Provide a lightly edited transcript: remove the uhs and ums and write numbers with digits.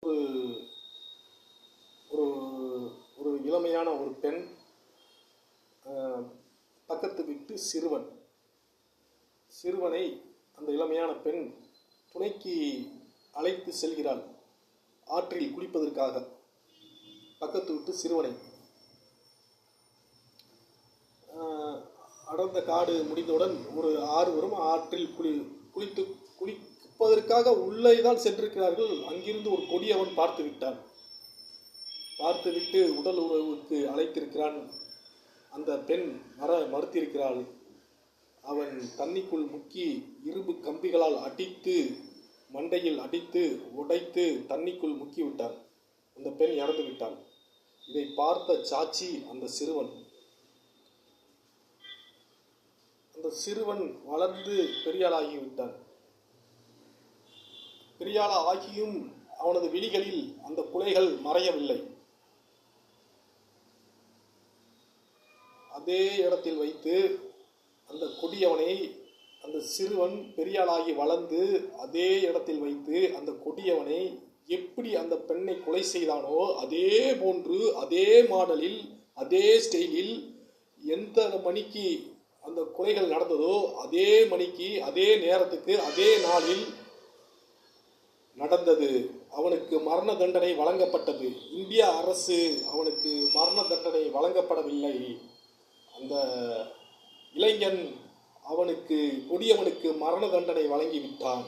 ஒரு ஒரு ஒரு இளமையான ஒரு பெண், பக்கத்து வீட்டு சிறுவனை அந்த இளமையான பெண் துணைக்கு அழைத்து செல்கிறாள். ஆற்றில் குளிப்பதற்காக பக்கத்து வீட்டு சிறுவனை. அடர்ந்த காடு முடிந்தவுடன் ஒரு ஆறு வரும். ஆற்றில் குளிப்பதற்காக உள்ளே தான் சென்றிருக்கிறார்கள். அங்கிருந்து ஒரு கொடியவன் பார்த்து விட்டான். பார்த்துவிட்டு உடல் உறவுக்கு அழைத்திருக்கிறான். அந்த பெண் வர மறுத்திருக்கிறாள். அவன் தண்ணிக்குள் முக்கி இரும்பு கம்பிகளால் அடித்து, மண்டையில் அடித்து உடைத்து தண்ணிக்குள் முக்கி விட்டான். அந்த பெண் இறந்து விட்டாள். இதை பார்த்த சாட்சி அந்த சிறுவன். அந்த சிறுவன் வளர்ந்து பெரியாளாகிவிட்டான். பெரியாள ஆகியும் அவனது விழிகளில் அந்த குலைகள் மறையவில்லை. அதே இடத்தில் வைத்து அந்த கொடியவனை, அந்த சிறுவன் பெரியாளாகி வளர்ந்து அதே இடத்தில் வைத்து அந்த கொடியவனை எப்படி அந்த பெண்ணை கொலை செய்தானோ அதே போன்று, அதே மாடலில், அதே ஸ்டைலில், எந்த மணிக்கு அந்த கொலைகள் நடந்ததோ அதே மணிக்கு, அதே நேரத்துக்கு, அதே நாளில் நடந்தது. அவனுக்கு மரண தண்டனை வழங்கப்பட்டது. இந்திய அரசு அவனுக்கு மரண தண்டனை வழங்கப்படவில்லை. அந்த இளைஞன் கொடியவனுக்கு மரண தண்டனை வழங்கிவிட்டான்.